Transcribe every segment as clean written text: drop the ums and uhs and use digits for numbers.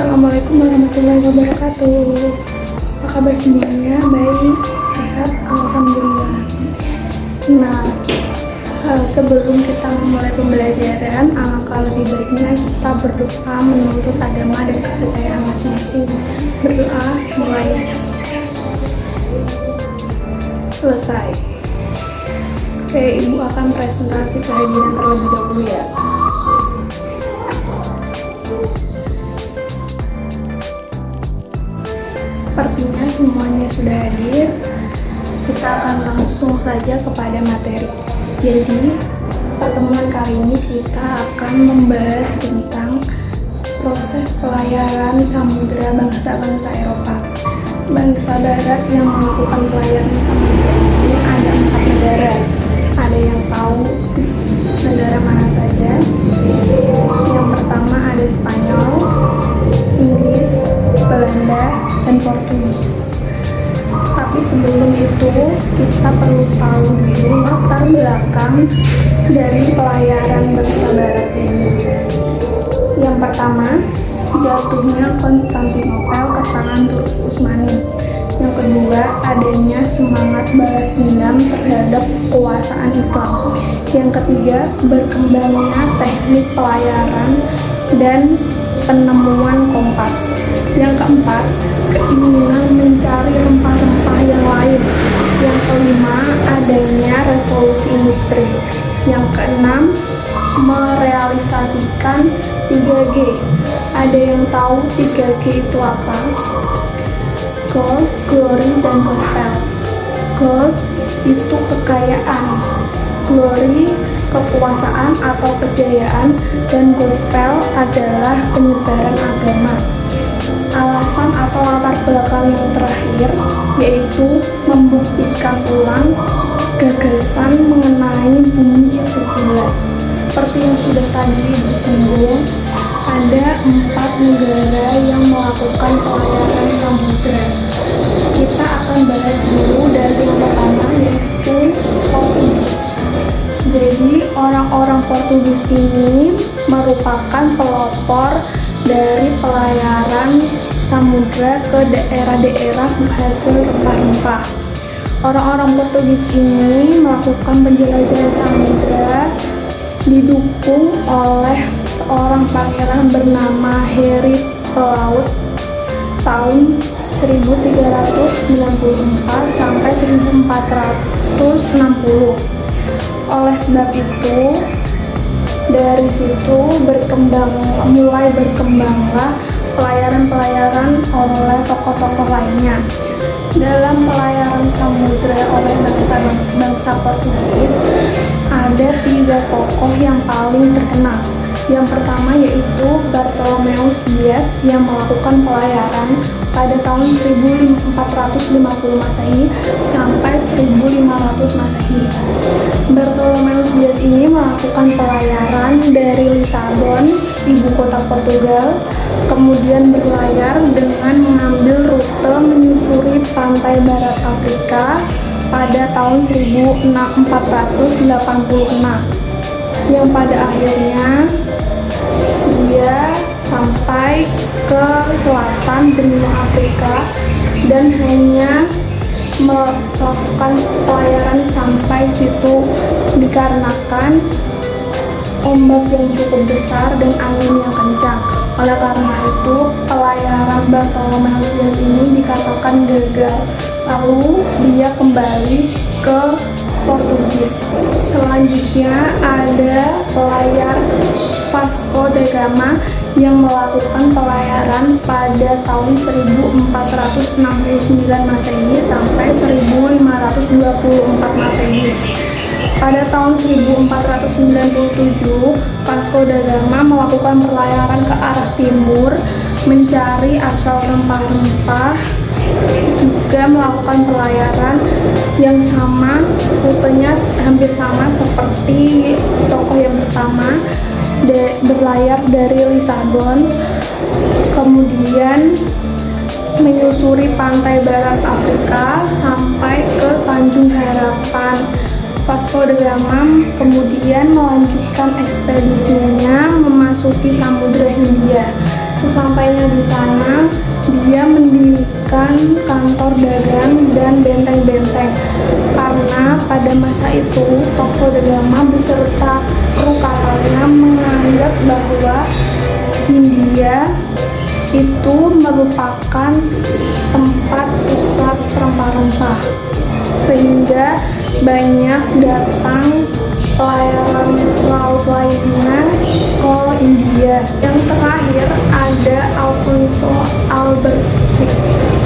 Assalamualaikum warahmatullahi wabarakatuh. Apa kabar semuanya? Baik, sehat, alhamdulillah. Nah, sebelum kita memulai pembelajaran, alangkah lebih baiknya kita berdoa menurut agama dan kepercayaan masing-masing. Berdoa mulai. Selesai. Oke, Ibu akan presentasi kehadiran terlebih dahulu ya. Sepertinya semuanya sudah hadir. Kita akan langsung saja kepada materi. Jadi, pertemuan kali ini kita akan membahas tentang proses pelayaran samudera bangsa-bangsa Eropa. Bangsa Barat yang melakukan pelayaran samudera ini ada 4 negara. Ada yang tahu negara mana saja? Yang pertama ada Spanyol, Inggris, Belanda, dan Portugis. Tapi sebelum itu kita perlu tahu dulu latar belakang dari pelayaran bangsa Barat ini. Yang pertama, jatuhnya Konstantinopel ke tangan Turki Utsmani. Yang kedua, adanya semangat balas dendam terhadap kekuasaan Islam. Yang ketiga, berkembangnya teknik pelayaran dan penemuan kompas. Yang keempat, keinginan mencari rempah-rempah yang lain. Yang kelima, adanya revolusi industri. Yang keenam, merealisasikan 3G. Ada yang tahu 3G itu apa? Gold, glory, dan gospel. Gold itu kekayaan, glory kekuasaan atau kejayaan, dan gospel adalah penyebaran agama. Alasan atau latar belakang yang terakhir yaitu membuktikan ulang gagasan mengenai bumi itu bulat. Seperti yang sudah tadi disinggung, ada 4 negara yang melakukan pelayaran samudera. Kita akan bahas dulu dari yang pertama, yaitu Portugis. Jadi orang-orang Portugis ini merupakan pelopor dari pelayaran samudera ke daerah-daerah penghasil rempah-rempah. Orang-orang Portugis ini melakukan penjelajahan samudera didukung oleh seorang pangeran bernama Harry Pelaut tahun 1394 sampai 1460. Oleh sebab itu, dari situ mulai berkembanglah pelayaran-pelayaran oleh tokoh-tokoh lainnya. Dalam pelayaran samudera oleh bangsa Portugis, ada 3 tokoh yang paling terkenal. Yang pertama yaitu Bartolomeus Dias yang melakukan pelayaran pada tahun 1450 Masehi sampai 1500 Masehi. Bartolomeus Dias ini melakukan pelayaran dari Lisabon, ibu kota Portugal, kemudian berlayar dengan mengambil rute menyusuri pantai barat Afrika pada tahun 1486, yang pada akhirnya dia sampai ke selatan benua Afrika dan hanya melakukan pelayaran sampai situ dikarenakan ombak yang cukup besar dan angin yang kencang. Oleh karena itu, pelayaran Bartolomeus Dias ini dikatakan gagal. Lalu dia kembali ke Portugis. Selanjutnya ada pelayar Vasco da Gama yang melakukan pelayaran pada tahun 1469 Masehi sampai 1524 Masehi. Pada tahun 1497, Vasco da Gama melakukan pelayaran ke arah timur mencari asal rempah-rempah, juga melakukan pelayaran yang sama, rutenya hampir sama seperti tokoh yang pertama, berlayar dari Lisabon, kemudian menyusuri pantai barat Afrika sampai ke Tanjung Harapan. Vasco da Gama kemudian melanjutkan ekspedisinya memasuki Samudra Hindia. Sesampainya di sana, dia mendirikan kantor dagang dan benteng-benteng karena pada masa itu Vasco da Gama beserta kru kapalnya menganggap bahwa Hindia itu merupakan tempat pusat rempah-rempah, sehingga banyak datang pelayaran laut lainnya ke India. Yang terakhir ada Alfonso Alberti.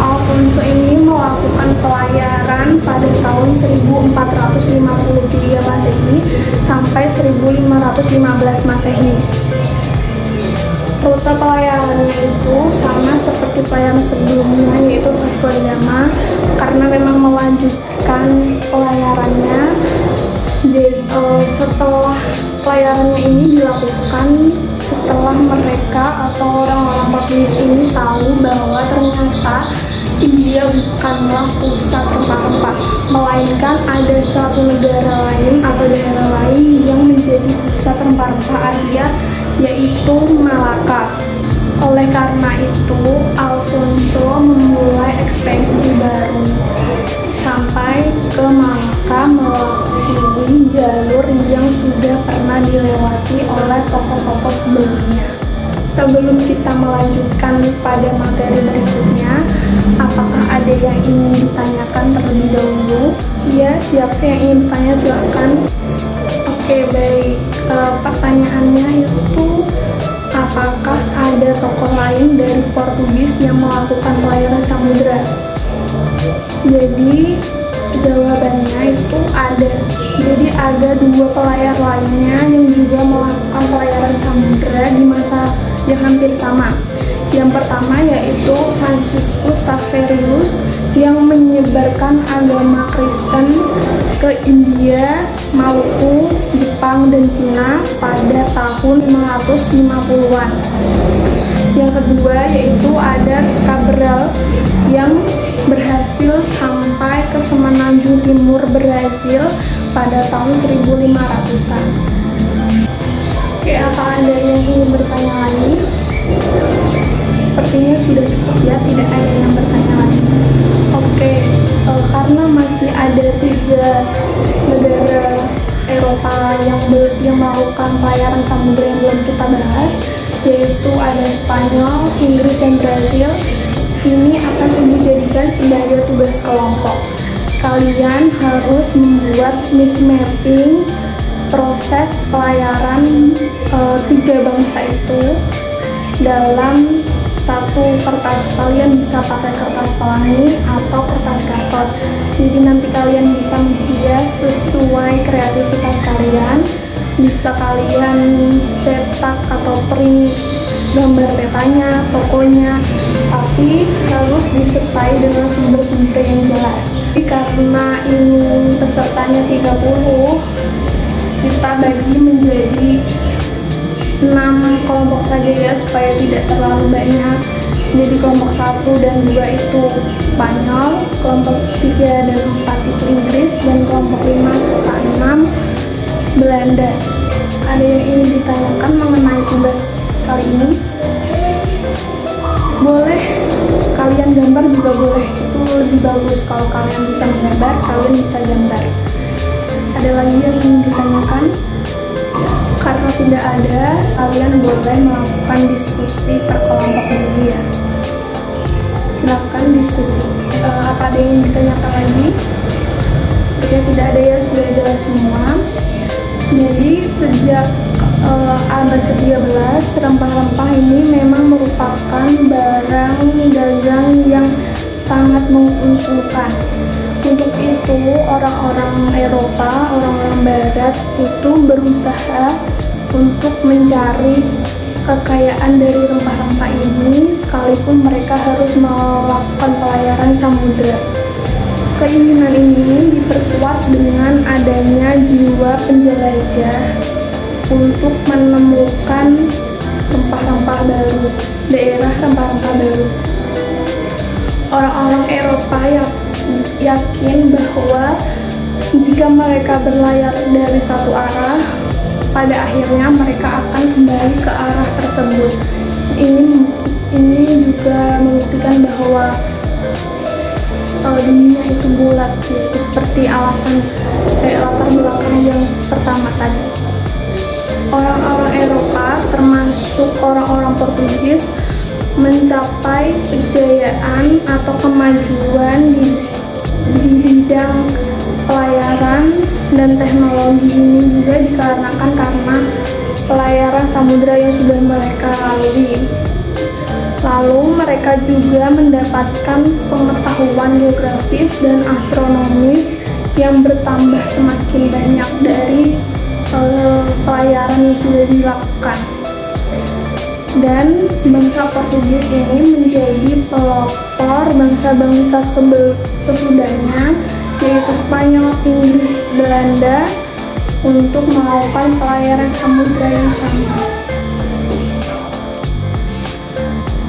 Alfonso ini melakukan pelayaran pada tahun 1453 Masehi sampai 1515 Masehi. Rute pelayarannya itu sama seperti pelayaran sebelumnya, yaitu Vasco da Gama, karena memang melanjutkan pelayarannya. Jadi, setelah pelayarannya ini dilakukan setelah mereka atau orang-orang Portugis ini tahu bahwa ternyata India bukanlah pusat rempah-rempah, melainkan ada satu negara lain atau daerah lain yang menjadi pusat rempah-rempah Asia, yaitu Malaka. Oleh karena itu, Alfonso memulai ekspedisi baru sampai ke Malaka melalui jalur yang sudah pernah dilewati oleh tokoh-tokoh sebelumnya. Sebelum kita melanjutkan pada materi berikutnya, apakah ada yang ingin ditanyakan terlebih dahulu? Ya, siapa yang ingin bertanya silakan. Oke, baik. Pertanyaannya itu, apakah ada tokoh lain dari Portugis yang melakukan pelayaran samudera? Jadi jawabannya itu ada. Jadi ada dua pelayar lainnya yang juga melakukan pelayaran samudera di masa yang hampir sama. Yang pertama yaitu Franciscus Saverius yang menyebarkan agama Kristen ke India, Maluku, Jepang, dan Cina pada tahun 550-an. Yang kedua yaitu ada Cabral yang berhasil sampai ke semenanjung timur Brazil pada tahun 1500-an. Oke, apa ada yang ingin bertanya lagi? Sepertinya sudah cukup ya, tidak ada yang bertanya lagi. Oke, karena masih ada 3 negara Eropa yang melakukan pelayaran samudera yang belum kita bahas, yaitu ada Spanyol, Inggris, dan Brazil. Ini akan ibu jadikan sebagai tugas kelompok. Kalian harus membuat map mapping proses pelayaran 3 bangsa itu dalam satu kertas. Kalian bisa pakai kertas pelangi atau kertas karton. Jadi nanti kalian bisa menghias sesuai kreativitas kalian. Bisa kalian cetak atau print gambar petanya, tokonya, tapi harus disertai dengan sumber-sumber yang jelas. Jadi karena ini pesertanya 30, kita bagi menjadi 6 kelompok saja ya, supaya tidak terlalu banyak. Jadi kelompok 1 dan 2 itu Spanyol, kelompok 3 dan 4 itu Inggris, dan kelompok 5 serta 6 Belanda. Ada yang ingin ditanyakan mengenai tugas kali ini? Boleh, kalian gambar juga boleh, itu lebih bagus. Kalau kalian bisa menggambar, kalian bisa gambar. Ada lagi yang ingin ditanyakan? Karena tidak ada, kalian boleh melakukan diskusi per kelompok dulu ya. Silakan diskusi. Apa ada yang ditanyakan lagi? Sepertinya tidak ada ya, sudah jelas semua. Jadi sejak abad ke-13, rempah-rempah ini memang merupakan barang dagang yang sangat menguntungkan. Untuk itu, orang-orang Eropa, orang-orang Barat itu berusaha untuk mencari kekayaan dari rempah-rempah ini, sekalipun mereka harus melakukan pelayaran samudera. Keinginan ini diperkuat dengan adanya jiwa penjelajah untuk menemukan rempah-rempah baru, daerah rempah-rempah baru. Orang-orang Eropa yang yakin bahwa jika mereka berlayar dari satu arah, pada akhirnya mereka akan kembali ke arah tersebut. ini juga membuktikan bahwa dunia itu bulat, yaitu seperti alasan latar belakang yang pertama tadi. Orang-orang Eropa termasuk orang-orang Portugis mencapai kejayaan atau kemajuan di bidang pelayaran dan teknologi ini juga dikarenakan karena pelayaran samudera yang sudah mereka lalui. Lalu mereka juga mendapatkan pengetahuan geografis dan astronomis yang bertambah semakin banyak dari pelayaran yang sudah dilakukan. Dan bangsa Portugis ini menjadi pelopor bangsa-bangsa sesudahnya, yaitu Spanyol, Inggris, Belanda, untuk melakukan pelayaran samudera yang sama.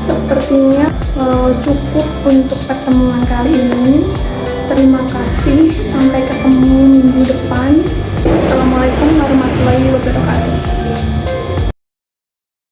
Sepertinya cukup untuk pertemuan kali ini. Terima kasih.